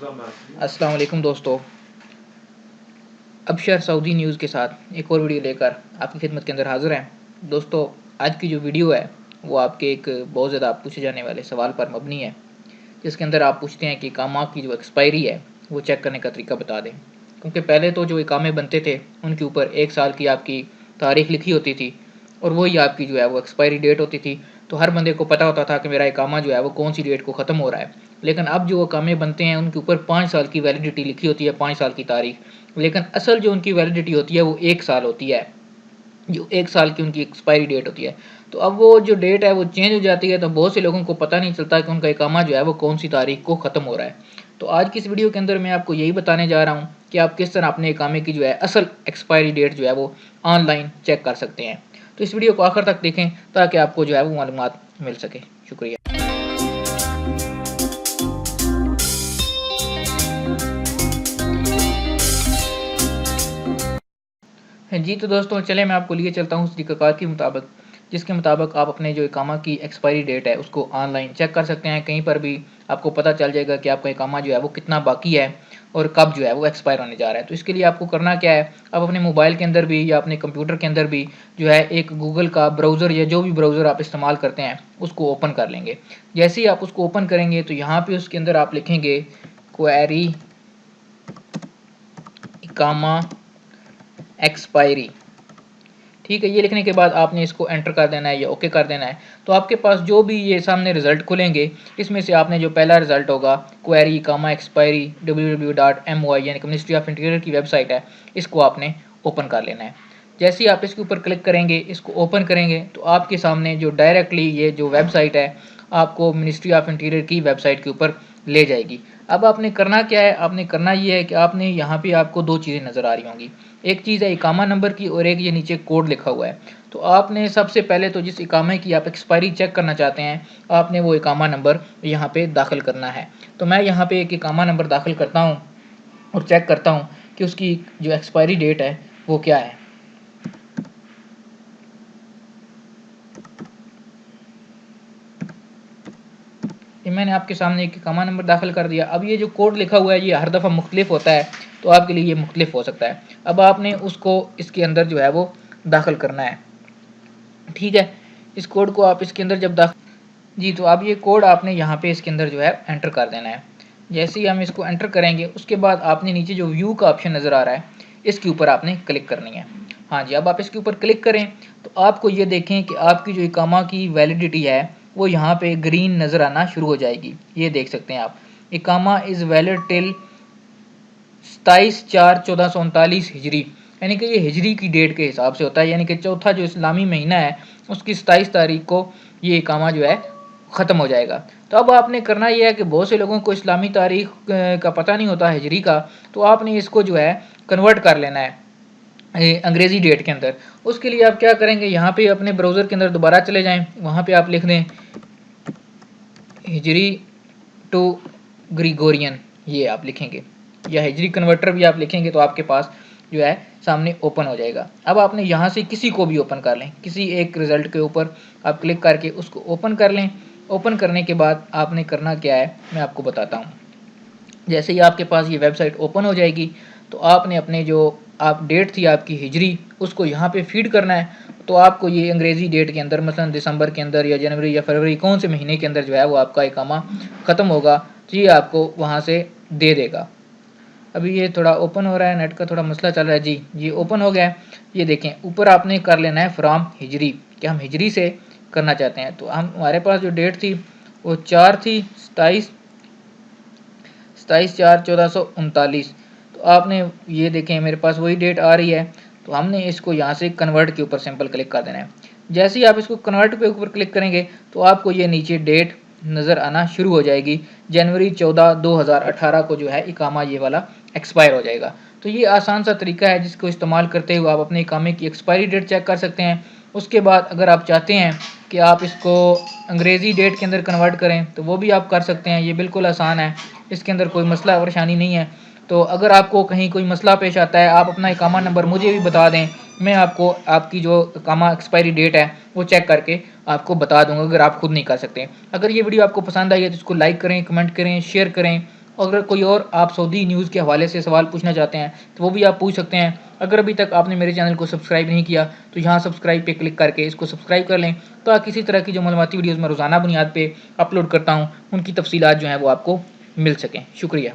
अस्सलाम वालेकुम दोस्तों, अबशर सऊदी न्यूज़ के साथ एक और वीडियो लेकर आपकी खिदमत के अंदर हाज़िर हैं। दोस्तों, आज की जो वीडियो है वो आपके एक बहुत ज़्यादा पूछे जाने वाले सवाल पर मबनी है, जिसके अंदर आप पूछते हैं कि इकामा की जो एक्सपायरी है वो चेक करने का तरीका बता दें। क्योंकि पहले तो जो इकामे बनते थे उनके ऊपर 1 साल की आपकी तारीख लिखी होती थी और वही आपकी जो है वो एक्सपायरी डेट होती थी। तो हर बंदे को पता होता था कि मेरा इकामा जो है वो कौन सी डेट को ख़त्म हो रहा है। लेकिन अब जो इकामे बनते हैं उनके ऊपर 5 साल की वैलिडिटी लिखी होती है, 5 साल की तारीख, लेकिन असल जो उनकी वैलिडिटी होती है वो 1 साल होती है, जो 1 साल की उनकी एक्सपायरी डेट होती है। तो अब वो जो डेट है वो चेंज हो जाती है, तो बहुत से लोगों को पता नहीं चलता कि उनका इकामा जो है वो कौन सी तारीख को ख़त्म हो रहा है। तो आज की इस वीडियो के अंदर मैं आपको यही बताने जा रहा हूँ कि आप किस तरह अपने इकामे की जो है असल एक्सपायरी डेट जो है वो ऑनलाइन चेक कर सकते हैं। तो इस वीडियो को आखिर तक देखें ताकि आपको जो है वो मालूमात मिल सके। शुक्रिया। जी, तो दोस्तों चलें मैं आपको लिए चलता हूँ उस तरीक़ाकार के मुताबिक, जिसके मुताबिक आप अपने जो इकामा की एक्सपायरी डेट है उसको ऑनलाइन चेक कर सकते हैं। कहीं पर भी आपको पता चल जाएगा कि आपका इकामा जो है वो कितना बाकी है और कब जो है वो एक्सपायर होने जा रहा है। तो इसके लिए आपको करना क्या है, आप अपने मोबाइल के अंदर भी या अपने कंप्यूटर के अंदर भी जो है एक गूगल का ब्राउज़र या जो भी ब्राउज़र आप इस्तेमाल करते हैं उसको ओपन कर लेंगे। जैसे ही आप उसको ओपन करेंगे तो यहाँ पे उसके अंदर आप लिखेंगे क्वेरी इकामा एक्सपायरी। ठीक है, ये लिखने के बाद आपने इसको एंटर कर देना है या ओके कर देना है। तो आपके पास जो भी ये सामने रिजल्ट खुलेंगे, इसमें से आपने जो पहला रिजल्ट होगा क्वेरी कामा एक्सपायरी www.my यानी कि मिनिस्ट्री ऑफ इंटीरियर की वेबसाइट है, इसको आपने ओपन कर लेना है। जैसे ही आप इसके ऊपर क्लिक करेंगे, इसको ओपन करेंगे, तो आपके सामने जो डायरेक्टली ये जो वेबसाइट है आपको मिनिस्ट्री ऑफ इंटीरियर की वेबसाइट के ऊपर ले जाएगी। अब आपने करना क्या है, आपने करना ये है कि आपने यहाँ पे आपको 2 चीज़ें नज़र आ रही होंगी। एक चीज़ है इकामा नंबर की और एक ये नीचे कोड लिखा हुआ है। तो आपने सबसे पहले तो जिस इकामे की आप एक्सपायरी चेक करना चाहते हैं, आपने वो इकामा नंबर यहाँ पे दाखिल करना है। तो मैं यहाँ पे एक इकामा नंबर दाखिल करता हूँ और चेक करता हूँ कि उसकी जो एक्सपायरी डेट है वो क्या है। ये मैंने आपके सामने एक इकामा नंबर दाखिल कर दिया। अब ये जो कोड लिखा हुआ है ये हर दफ़ा मुख्तलिफ होता है, तो आपके लिए ये मुख्तलिफ हो सकता है। अब आपने उसको इसके अंदर जो है वो दाखिल करना है। ठीक है, इस कोड को आप इसके अंदर जब जी, तो अब ये कोड आपने यहाँ पे इसके अंदर जो है एंटर कर देना है। जैसे ही हम इसको एंटर करेंगे उसके बाद आपने नीचे जो व्यू का ऑप्शन नज़र आ रहा है इसके ऊपर आपने क्लिक करनी है। हाँ जी, अब आप इसके ऊपर क्लिक करें तो आपको ये देखें कि आपकी जो इकामा की वैलिडिटी है वो यहाँ पे ग्रीन नज़र आना शुरू हो जाएगी। ये देख सकते हैं आप, इकामा इज़ वैलिड टिल 27/4/1439 हिजरी, यानी कि ये हिजरी की डेट के हिसाब से होता है, यानी कि चौथा जो इस्लामी महीना है उसकी 27 तारीख को ये इकामा जो है ख़त्म हो जाएगा। तो अब आपने करना ये है कि बहुत से लोगों को इस्लामी तारीख का पता नहीं होता हिजरी का, तो आपने इसको जो है कन्वर्ट कर लेना है अंग्रेज़ी डेट के अंदर। उसके लिए आप क्या करेंगे, यहाँ पे अपने ब्राउज़र के अंदर दोबारा चले जाएं, वहाँ पे आप लिख दें हिजरी टू ग्रिगोरियन, ये आप लिखेंगे, या हिजरी कन्वर्टर भी आप लिखेंगे तो आपके पास जो है सामने ओपन हो जाएगा। अब आपने यहाँ से किसी को भी ओपन कर लें, किसी एक रिज़ल्ट के ऊपर आप क्लिक करके उसको ओपन कर लें। ओपन करने के बाद आपने करना क्या है मैं आपको बताता हूँ। जैसे ही आपके पास ये वेबसाइट ओपन हो जाएगी तो आपने अपने जो आप डेट थी आपकी हिजरी उसको यहाँ पे फीड करना है। तो आपको ये अंग्रेज़ी डेट के अंदर मसलन दिसंबर के अंदर या जनवरी या फरवरी कौन से महीने के अंदर जो है वो आपका इकामा ख़त्म होगा, तो ये आपको वहाँ से दे देगा। अभी ये थोड़ा ओपन हो रहा है, नेट का थोड़ा मसला चल रहा है। जी, ये ओपन हो गया है। ये देखें ऊपर आपने कर लेना है फ्रॉम हिजरी, कि हम हिजरी से करना चाहते हैं। तो हम हमारे पास जो डेट थी वो 4 थी 27/4/1439। तो आपने ये देखें मेरे पास वही डेट आ रही है, तो हमने इसको यहाँ से कन्वर्ट के ऊपर सिंपल क्लिक कर देना है। जैसे ही आप इसको कन्वर्ट के ऊपर क्लिक करेंगे तो आपको ये नीचे डेट नज़र आना शुरू हो जाएगी। जनवरी 14 2018 को जो है इकामा ये वाला एक्सपायर हो जाएगा। तो ये आसान सा तरीका है जिसको इस्तेमाल करते हुए आप अपने इकामे की एक्सपायरी डेट चेक कर सकते हैं। उसके बाद अगर आप चाहते हैं कि आप इसको अंग्रेज़ी डेट के अंदर कन्वर्ट करें तो वो भी आप कर सकते हैं, ये बिल्कुल आसान है, इसके अंदर कोई मसला परेशानी नहीं है। तो अगर आपको कहीं कोई मसला पेश आता है आप अपना इकामा नंबर मुझे भी बता दें, मैं आपको आपकी जो इकामा एक्सपायरी डेट है वो चेक करके आपको बता दूंगा अगर आप खुद नहीं कर सकते। अगर ये वीडियो आपको पसंद आई है तो इसको लाइक करें, कमेंट करें, शेयर करें अगर कोई और आप सऊदी न्यूज़ के हवाले से सवाल पूछना चाहते हैं तो वो भी आप पूछ सकते हैं। अगर अभी तक आपने मेरे चैनल को सब्सक्राइब नहीं किया तो यहाँ सब्सक्राइब पे क्लिक करके इसको सब्सक्राइब कर लें, ताकि इसी तरह की जो मालूमाती वीडियोज़ मैं रोज़ाना बुनियाद पे अपलोड करता हूँ उनकी तफसीलात जो हैं वो आपको मिल सकें। शुक्रिया।